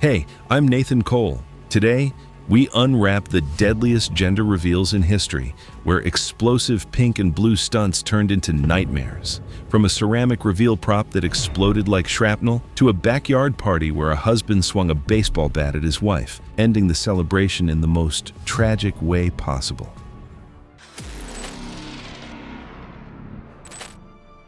Hey, I'm Nathan Cole. Today, we unwrap the deadliest gender reveals in history, where explosive pink and blue stunts turned into nightmares. From a ceramic reveal prop that exploded like shrapnel, to a backyard party where a husband swung a baseball bat at his wife, ending the celebration in the most tragic way possible.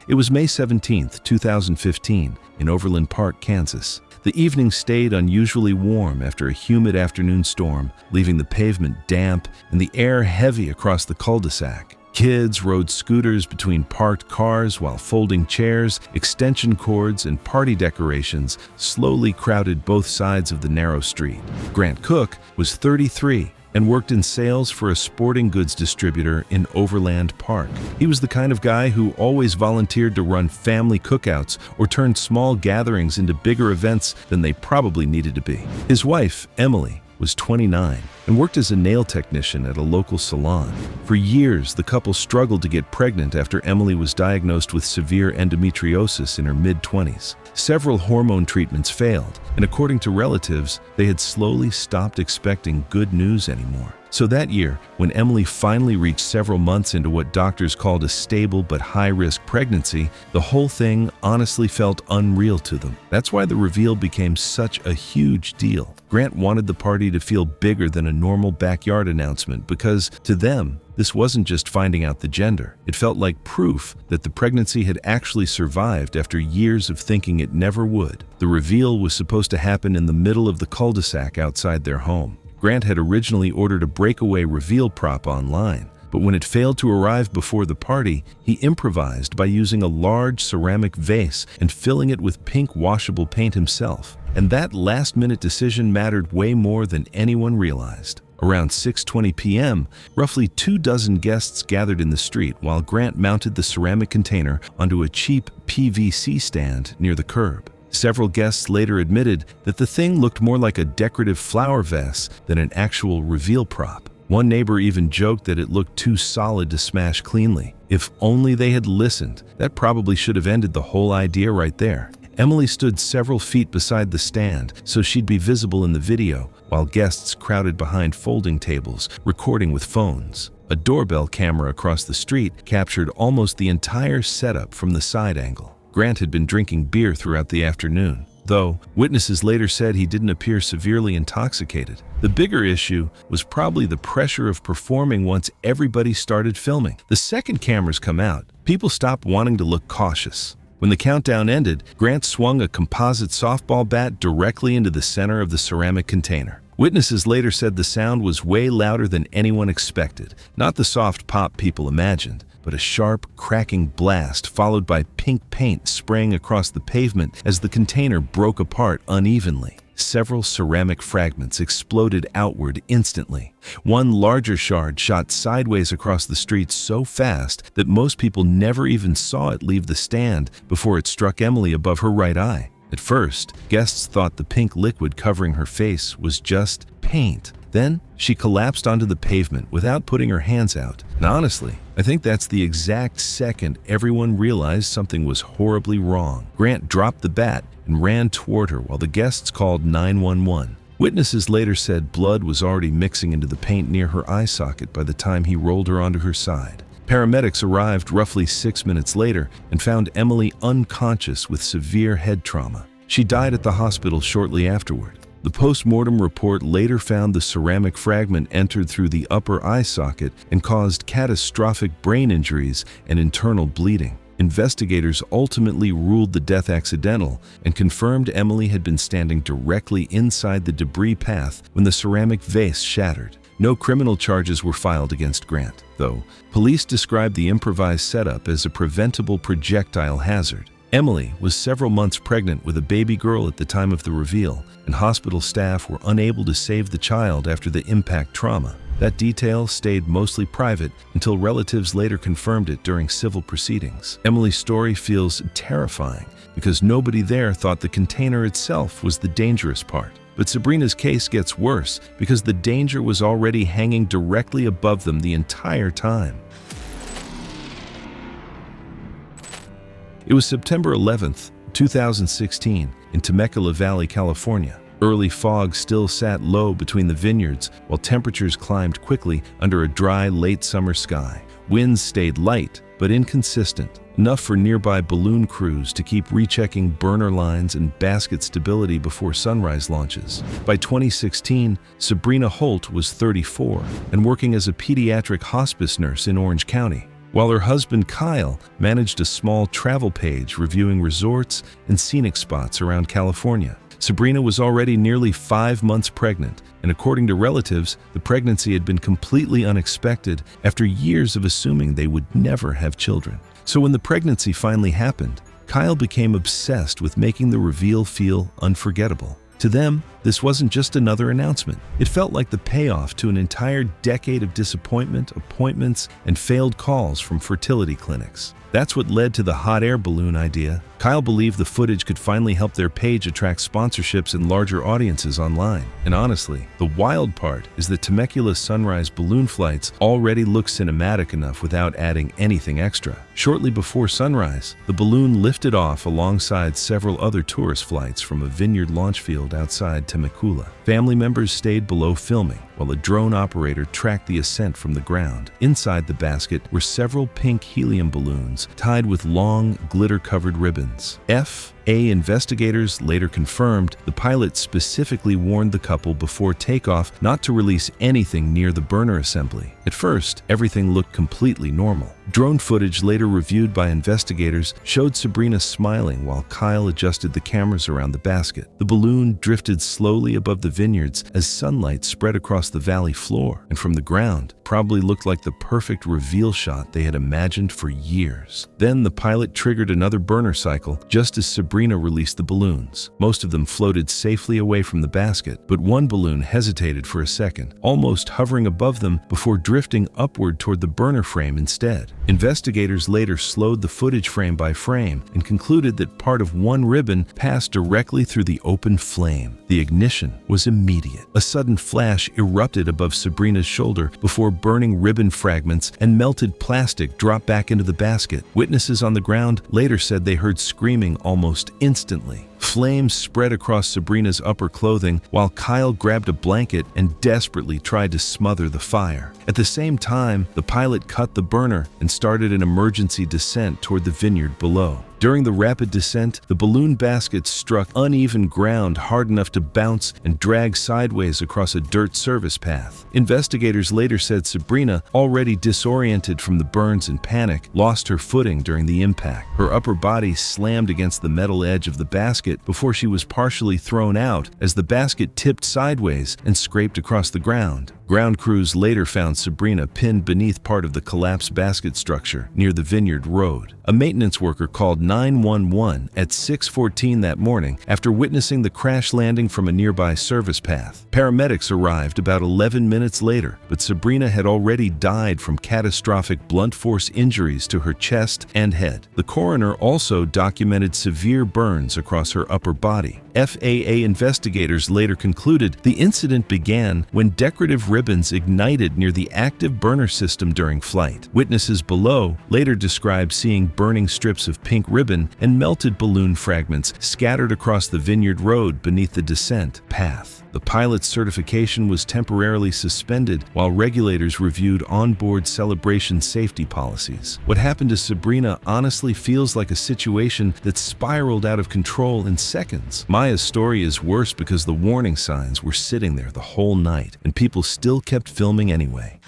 It was May 17, 2015, in Overland Park, Kansas. The evening stayed unusually warm after a humid afternoon storm, leaving the pavement damp and the air heavy across the cul-de-sac. Kids rode scooters between parked cars while folding chairs, extension cords, and party decorations slowly crowded both sides of the narrow street. Grant Cook was 33 and worked in sales for a sporting goods distributor in Overland Park. He was the kind of guy who always volunteered to run family cookouts or turned small gatherings into bigger events than they probably needed to be. His wife, Emily, was 29 and worked as a nail technician at a local salon. For years, the couple struggled to get pregnant after Emily was diagnosed with severe endometriosis in her mid-20s. Several hormone treatments failed, and according to relatives, they had slowly stopped expecting good news anymore. So that year, when Emily finally reached several months into what doctors called a stable but high-risk pregnancy, the whole thing honestly felt unreal to them. That's why the reveal became such a huge deal. Grant wanted the party to feel bigger than a normal backyard announcement because, to them, this wasn't just finding out the gender. It felt like proof that the pregnancy had actually survived after years of thinking it never would. The reveal was supposed to happen in the middle of the cul-de-sac outside their home. Grant had originally ordered a breakaway reveal prop online, but when it failed to arrive before the party, he improvised by using a large ceramic vase and filling it with pink washable paint himself. And that last-minute decision mattered way more than anyone realized. Around 6:20 p.m., roughly 24 guests gathered in the street while Grant mounted the ceramic container onto a cheap PVC stand near the curb. Several guests later admitted that the thing looked more like a decorative flower vase than an actual reveal prop. One neighbor even joked that it looked too solid to smash cleanly. If only they had listened, that probably should have ended the whole idea right there. Emily stood several feet beside the stand so she'd be visible in the video, while guests crowded behind folding tables, recording with phones. A doorbell camera across the street captured almost the entire setup from the side angle. Grant had been drinking beer throughout the afternoon, though witnesses later said he didn't appear severely intoxicated. The bigger issue was probably the pressure of performing once everybody started filming. The second cameras come out, people stopped wanting to look cautious. When the countdown ended, Grant swung a composite softball bat directly into the center of the ceramic container. Witnesses later said the sound was way louder than anyone expected, not the soft pop people imagined, but a sharp, cracking blast followed by pink paint spraying across the pavement as the container broke apart unevenly. Several ceramic fragments exploded outward instantly. One larger shard shot sideways across the street so fast that most people never even saw it leave the stand before it struck Emily above her right eye. At first, guests thought the pink liquid covering her face was just paint. Then, she collapsed onto the pavement without putting her hands out. And honestly, I think that's the exact second everyone realized something was horribly wrong. Grant dropped the bat and ran toward her while the guests called 911. Witnesses later said blood was already mixing into the paint near her eye socket by the time he rolled her onto her side. Paramedics arrived roughly 6 minutes later and found Emily unconscious with severe head trauma. She died at the hospital shortly afterward. The post-mortem report later found the ceramic fragment entered through the upper eye socket and caused catastrophic brain injuries and internal bleeding. Investigators ultimately ruled the death accidental and confirmed Emily had been standing directly inside the debris path when the ceramic vase shattered. No criminal charges were filed against Grant, though police described the improvised setup as a preventable projectile hazard. Emily was several months pregnant with a baby girl at the time of the reveal, and hospital staff were unable to save the child after the impact trauma. That detail stayed mostly private until relatives later confirmed it during civil proceedings. Emily's story feels terrifying because nobody there thought the container itself was the dangerous part. But Sabrina's case gets worse because the danger was already hanging directly above them the entire time. It was September 11th, 2016, in Temecula Valley, California. Early fog still sat low between the vineyards, while temperatures climbed quickly under a dry, late summer sky. Winds stayed light, but inconsistent, enough for nearby balloon crews to keep rechecking burner lines and basket stability before sunrise launches. By 2016, Sabrina Holt was 34 and working as a pediatric hospice nurse in Orange County, while her husband Kyle managed a small travel page reviewing resorts and scenic spots around California. Sabrina was already nearly 5 months pregnant, and according to relatives, the pregnancy had been completely unexpected after years of assuming they would never have children. So when the pregnancy finally happened, Kyle became obsessed with making the reveal feel unforgettable. To them, this wasn't just another announcement. It felt like the payoff to an entire decade of disappointment, appointments, and failed calls from fertility clinics. That's what led to the hot air balloon idea. Kyle believed the footage could finally help their page attract sponsorships and larger audiences online. And honestly, the wild part is that Temecula sunrise balloon flights already look cinematic enough without adding anything extra. Shortly before sunrise, the balloon lifted off alongside several other tourist flights from a vineyard launch field outside Temecula. Family members stayed below filming, while a drone operator tracked the ascent from the ground. Inside the basket were several pink helium balloons tied with long, glitter-covered ribbons. FAA investigators later confirmed the pilot specifically warned the couple before takeoff not to release anything near the burner assembly. At first, everything looked completely normal. Drone footage later reviewed by investigators showed Sabrina smiling while Kyle adjusted the cameras around the basket. The balloon drifted slowly above the vineyards as sunlight spread across the valley floor, and from the ground, probably looked like the perfect reveal shot they had imagined for years. Then the pilot triggered another burner cycle just as Sabrina released the balloons. Most of them floated safely away from the basket, but one balloon hesitated for a second, almost hovering above them before drifting upward toward the burner frame instead. Investigators later slowed the footage frame by frame and concluded that part of one ribbon passed directly through the open flame. The ignition was immediate. A sudden flash erupted above Sabrina's shoulder before burning ribbon fragments and melted plastic dropped back into the basket. Witnesses on the ground later said they heard screaming almost instantly. Flames spread across Sabrina's upper clothing while Kyle grabbed a blanket and desperately tried to smother the fire. At the same time, the pilot cut the burner and started an emergency descent toward the vineyard below. During the rapid descent, the balloon basket struck uneven ground hard enough to bounce and drag sideways across a dirt service path. Investigators later said Sabrina, already disoriented from the burns and panic, lost her footing during the impact. Her upper body slammed against the metal edge of the basket before she was partially thrown out as the basket tipped sideways and scraped across the ground. Ground crews later found Sabrina pinned beneath part of the collapsed basket structure near the vineyard road. A maintenance worker called 911 at 6:14 that morning after witnessing the crash landing from a nearby service path. Paramedics arrived about 11 minutes later, but Sabrina had already died from catastrophic blunt force injuries to her chest and head. The coroner also documented severe burns across her upper body. FAA investigators later concluded the incident began when decorative ribbons ignited near the active burner system during flight. Witnesses below later described seeing burning strips of pink ribbon and melted balloon fragments scattered across the vineyard road beneath the descent path. The pilot's certification was temporarily suspended while regulators reviewed onboard celebration safety policies. What happened to Sabrina honestly feels like a situation that spiraled out of control in seconds. Maya's story is worse because the warning signs were sitting there the whole night, and people still kept filming anyway.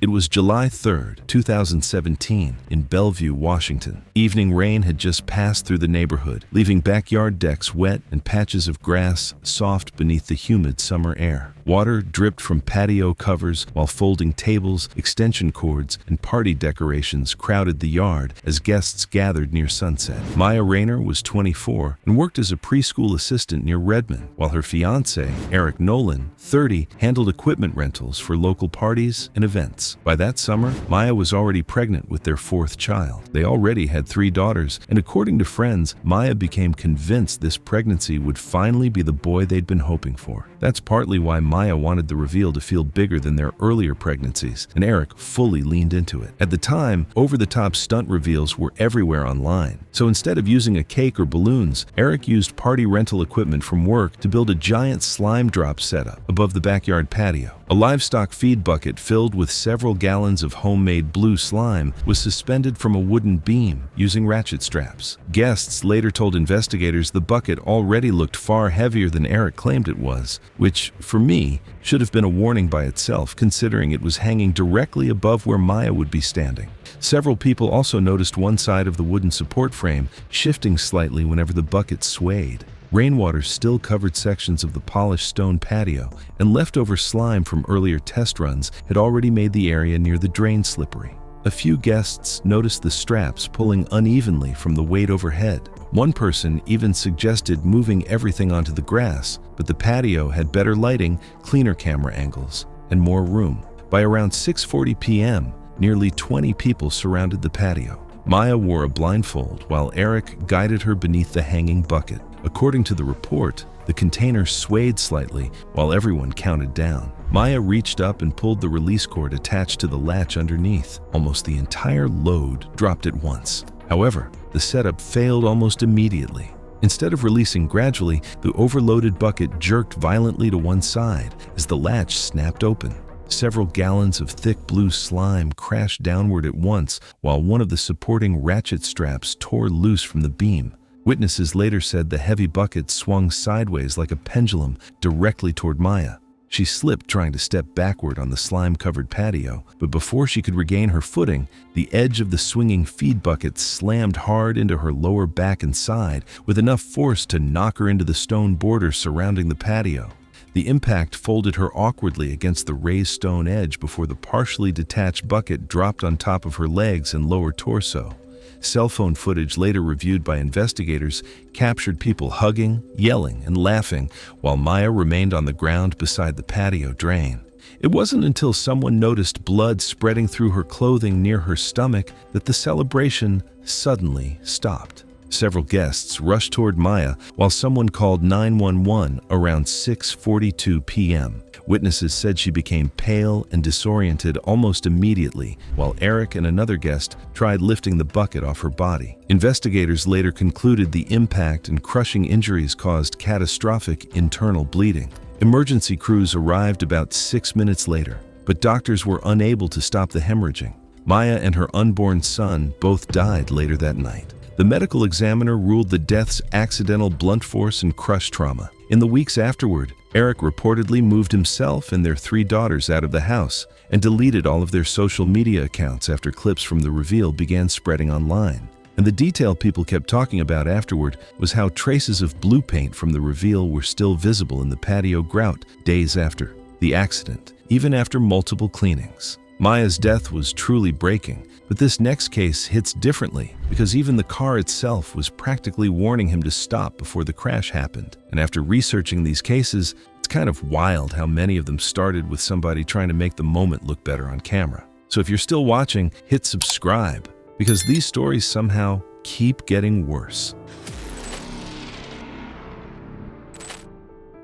It was July 3, 2017, in Bellevue, Washington. Evening rain had just passed through the neighborhood, leaving backyard decks wet and patches of grass soft beneath the humid summer air. Water dripped from patio covers while folding tables, extension cords, and party decorations crowded the yard as guests gathered near sunset. Maya Rayner was 24 and worked as a preschool assistant near Redmond, while her fiancé, Eric Nolan, 30, handled equipment rentals for local parties and events. months. By that summer, Maya was already pregnant with their fourth child. They already had 3 daughters, and according to friends, Maya became convinced this pregnancy would finally be the boy they'd been hoping for. That's partly why Maya wanted the reveal to feel bigger than their earlier pregnancies, and Eric fully leaned into it. At the time, over-the-top stunt reveals were everywhere online. So instead of using a cake or balloons, Eric used party rental equipment from work to build a giant slime drop setup above the backyard patio. A livestock feed bucket filled with several gallons of homemade blue slime was suspended from a wooden beam using ratchet straps. Guests later told investigators the bucket already looked far heavier than Eric claimed it was, which, for me, should have been a warning by itself considering it was hanging directly above where Maya would be standing. Several people also noticed one side of the wooden support frame shifting slightly whenever the bucket swayed. Rainwater still covered sections of the polished stone patio, and leftover slime from earlier test runs had already made the area near the drain slippery. A few guests noticed the straps pulling unevenly from the weight overhead. One person even suggested moving everything onto the grass, but the patio had better lighting, cleaner camera angles, and more room. By around 6:40 p.m., nearly 20 people surrounded the patio. Maya wore a blindfold while Eric guided her beneath the hanging bucket. According to the report, the container swayed slightly while everyone counted down. Maya reached up and pulled the release cord attached to the latch underneath. Almost the entire load dropped at once. However, the setup failed almost immediately. Instead of releasing gradually, the overloaded bucket jerked violently to one side as the latch snapped open. Several gallons of thick blue slime crashed downward at once while one of the supporting ratchet straps tore loose from the beam. Witnesses later said the heavy bucket swung sideways like a pendulum directly toward Maya. She slipped trying to step backward on the slime-covered patio, but before she could regain her footing, the edge of the swinging feed bucket slammed hard into her lower back and side with enough force to knock her into the stone border surrounding the patio. The impact folded her awkwardly against the raised stone edge before the partially detached bucket dropped on top of her legs and lower torso. Cell phone footage later reviewed by investigators captured people hugging, yelling, and laughing while Maya remained on the ground beside the patio drain. It wasn't until someone noticed blood spreading through her clothing near her stomach that the celebration suddenly stopped. Several guests rushed toward Maya while someone called 911 around 6:42 p.m. Witnesses said she became pale and disoriented almost immediately, while Eric and another guest tried lifting the bucket off her body. Investigators later concluded the impact and crushing injuries caused catastrophic internal bleeding. Emergency crews arrived about 6 minutes later, but doctors were unable to stop the hemorrhaging. Maya and her unborn son both died later that night. The medical examiner ruled the deaths accidental blunt force and crush trauma. In the weeks afterward, Eric reportedly moved himself and their 3 daughters out of the house and deleted all of their social media accounts after clips from the reveal began spreading online. And the detail people kept talking about afterward was how traces of blue paint from the reveal were still visible in the patio grout days after the accident, even after multiple cleanings. Maya's death was truly breaking, but this next case hits differently because even the car itself was practically warning him to stop before the crash happened. And after researching these cases, it's kind of wild how many of them started with somebody trying to make the moment look better on camera. So if you're still watching, hit subscribe because these stories somehow keep getting worse.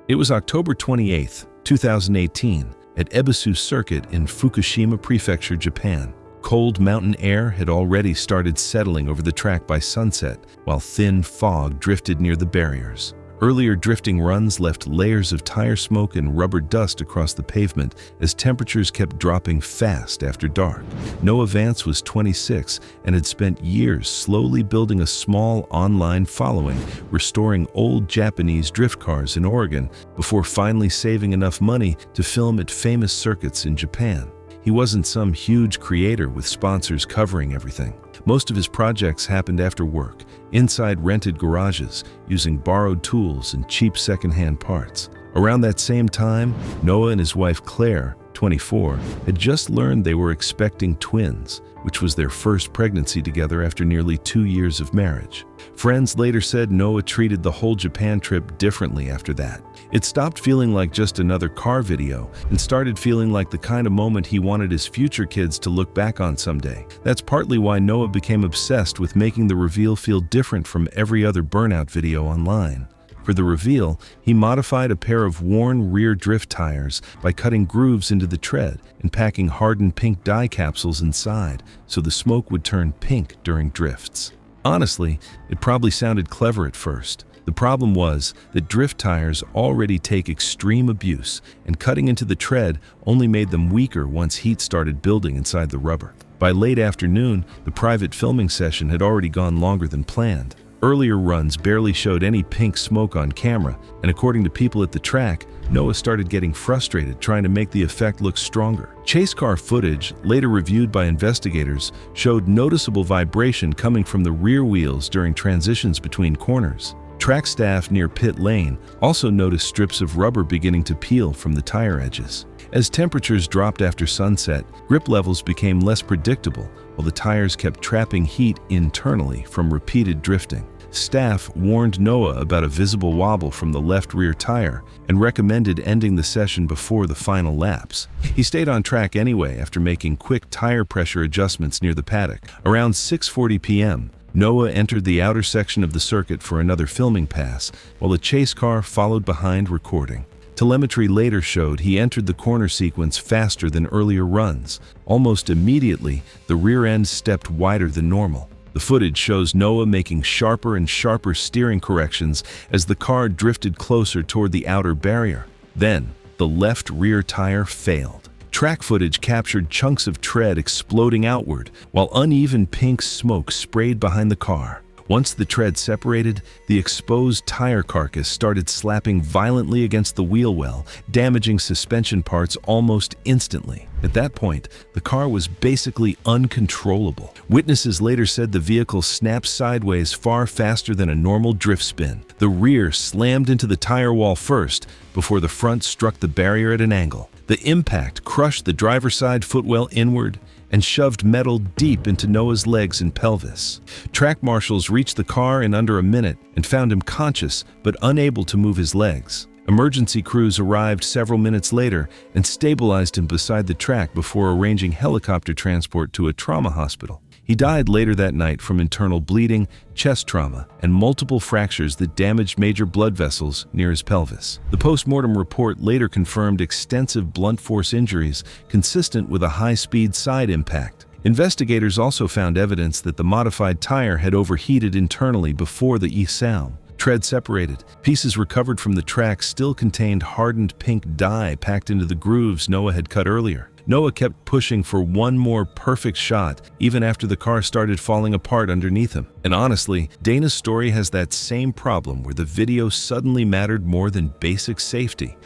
It was October 28, 2018. At Ebisu Circuit in Fukushima Prefecture, Japan. Cold mountain air had already started settling over the track by sunset, while thin fog drifted near the barriers. Earlier drifting runs left layers of tire smoke and rubber dust across the pavement as temperatures kept dropping fast after dark. Noah Vance was 26 and had spent years slowly building a small online following, restoring old Japanese drift cars in Oregon before finally saving enough money to film at famous circuits in Japan. He wasn't some huge creator with sponsors covering everything. Most of his projects happened after work, inside rented garages, using borrowed tools and cheap secondhand parts. Around that same time, Noah and his wife Claire 24, had just learned they were expecting twins, which was their first pregnancy together after nearly 2 years of marriage. Friends later said Noah treated the whole Japan trip differently after that. It stopped feeling like just another car video and started feeling like the kind of moment he wanted his future kids to look back on someday. That's partly why Noah became obsessed with making the reveal feel different from every other burnout video online. For the reveal, he modified a pair of worn rear drift tires by cutting grooves into the tread and packing hardened pink dye capsules inside so the smoke would turn pink during drifts. Honestly, it probably sounded clever at first. The problem was that drift tires already take extreme abuse, and cutting into the tread only made them weaker once heat started building inside the rubber. By late afternoon, the private filming session had already gone longer than planned. Earlier runs barely showed any pink smoke on camera, and according to people at the track, Noah started getting frustrated trying to make the effect look stronger. Chase car footage, later reviewed by investigators, showed noticeable vibration coming from the rear wheels during transitions between corners. Track staff near pit lane also noticed strips of rubber beginning to peel from the tire edges. As temperatures dropped after sunset, grip levels became less predictable, while the tires kept trapping heat internally from repeated drifting. Staff warned Noah about a visible wobble from the left rear tire and recommended ending the session before the final laps. He stayed on track anyway after making quick tire pressure adjustments near the paddock. Around 6:40 p.m., Noah entered the outer section of the circuit for another filming pass, while a chase car followed behind recording. Telemetry later showed he entered the corner sequence faster than earlier runs. Almost immediately, the rear end stepped wider than normal. The footage shows Noah making sharper and sharper steering corrections as the car drifted closer toward the outer barrier. Then, the left rear tire failed. Track footage captured chunks of tread exploding outward, while uneven pink smoke sprayed behind the car. Once the tread separated, the exposed tire carcass started slapping violently against the wheel well, damaging suspension parts almost instantly. At that point, the car was basically uncontrollable. Witnesses later said the vehicle snapped sideways far faster than a normal drift spin. The rear slammed into the tire wall first, before the front struck the barrier at an angle. The impact crushed the driver's side footwell inward and shoved metal deep into Noah's legs and pelvis. Track marshals reached the car in under a minute and found him conscious but unable to move his legs. Emergency crews arrived several minutes later and stabilized him beside the track before arranging helicopter transport to a trauma hospital. He died later that night from internal bleeding, chest trauma, and multiple fractures that damaged major blood vessels near his pelvis. The post-mortem report later confirmed extensive blunt force injuries consistent with a high-speed side impact. Investigators also found evidence that the modified tire had overheated internally before the ESAM. Tread separated. Pieces recovered from the track still contained hardened pink dye packed into the grooves Noah had cut earlier. Noah kept pushing for one more perfect shot even after the car started falling apart underneath him. And honestly, Dana's story has that same problem where the video suddenly mattered more than basic safety.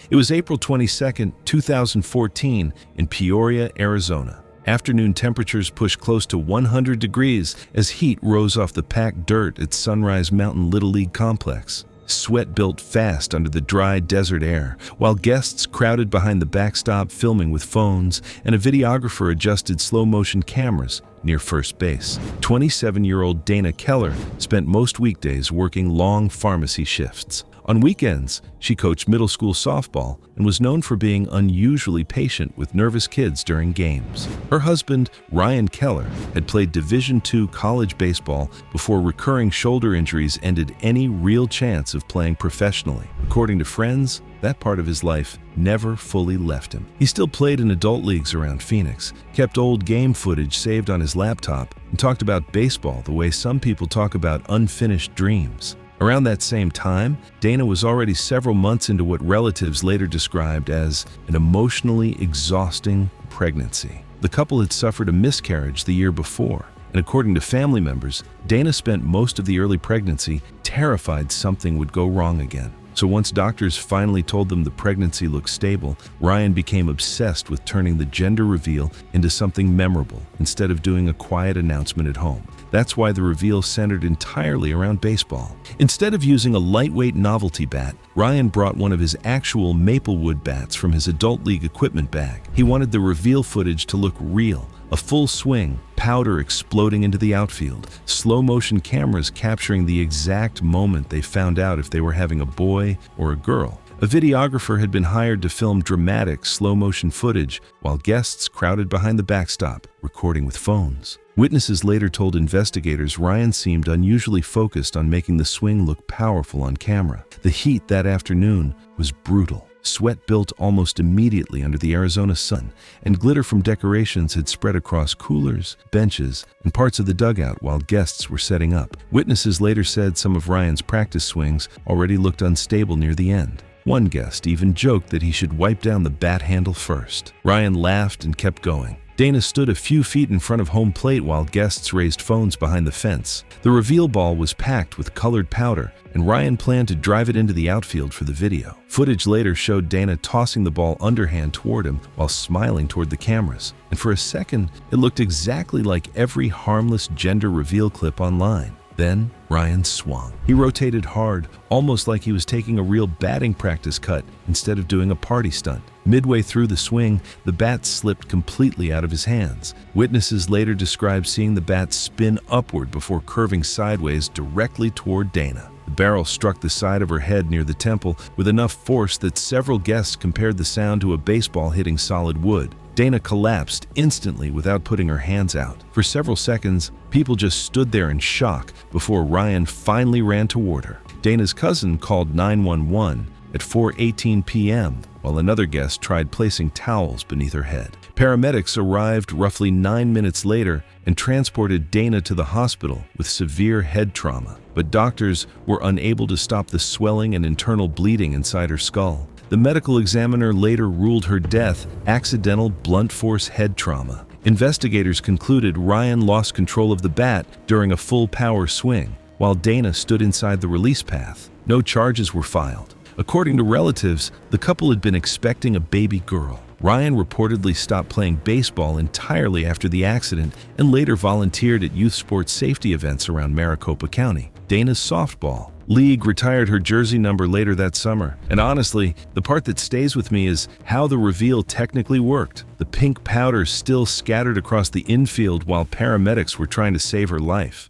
It was April 22, 2014 in Peoria, Arizona. Afternoon temperatures pushed close to 100 degrees as heat rose off the packed dirt at Sunrise Mountain Little League Complex. Sweat built fast under the dry desert air, while guests crowded behind the backstop filming with phones, and a videographer adjusted slow-motion cameras near first base. 27-year-old Dana Keller spent most weekdays working long pharmacy shifts. On weekends, she coached middle school softball and was known for being unusually patient with nervous kids during games. Her husband, Ryan Keller, had played Division II college baseball before recurring shoulder injuries ended any real chance of playing professionally. According to friends, that part of his life never fully left him. He still played in adult leagues around Phoenix, kept old game footage saved on his laptop, and talked about baseball the way some people talk about unfinished dreams. Around that same time, Dana was already several months into what relatives later described as an emotionally exhausting pregnancy. The couple had suffered a miscarriage the year before, and according to family members, Dana spent most of the early pregnancy terrified something would go wrong again. So once doctors finally told them the pregnancy looked stable, Ryan became obsessed with turning the gender reveal into something memorable instead of doing a quiet announcement at home. That's why the reveal centered entirely around baseball. Instead of using a lightweight novelty bat, Ryan brought one of his actual Maplewood bats from his adult league equipment bag. He wanted the reveal footage to look real. A full swing, powder exploding into the outfield, slow-motion cameras capturing the exact moment they found out if they were having a boy or a girl. A videographer had been hired to film dramatic slow-motion footage while guests crowded behind the backstop, recording with phones. Witnesses later told investigators Ryan seemed unusually focused on making the swing look powerful on camera. The heat that afternoon was brutal. Sweat built almost immediately under the Arizona sun, and glitter from decorations had spread across coolers, benches, and parts of the dugout while guests were setting up. Witnesses later said some of Ryan's practice swings already looked unstable near the end. One guest even joked that he should wipe down the bat handle first. Ryan laughed and kept going. Dana stood a few feet in front of home plate while guests raised phones behind the fence. The reveal ball was packed with colored powder, and Ryan planned to drive it into the outfield for the video. Footage later showed Dana tossing the ball underhand toward him while smiling toward the cameras. And for a second, it looked exactly like every harmless gender reveal clip online. Then, Ryan swung. He rotated hard, almost like he was taking a real batting practice cut instead of doing a party stunt. Midway through the swing, the bat slipped completely out of his hands. Witnesses later described seeing the bat spin upward before curving sideways directly toward Dana. The barrel struck the side of her head near the temple with enough force that several guests compared the sound to a baseball hitting solid wood. Dana collapsed instantly without putting her hands out. For several seconds, people just stood there in shock before Ryan finally ran toward her. Dana's cousin called 911 at 4:18 p.m., while another guest tried placing towels beneath her head. Paramedics arrived roughly 9 minutes later and transported Dana to the hospital with severe head trauma, but doctors were unable to stop the swelling and internal bleeding inside her skull. The medical examiner later ruled her death accidental blunt force head trauma. Investigators concluded Ryan lost control of the bat during a full power swing, while Dana stood inside the release path. No charges were filed. According to relatives, the couple had been expecting a baby girl. Ryan reportedly stopped playing baseball entirely after the accident and later volunteered at youth sports safety events around Maricopa County. Dana's softball league retired her jersey number later that summer. And honestly, the part that stays with me is how the reveal technically worked. The pink powder still scattered across the infield while paramedics were trying to save her life.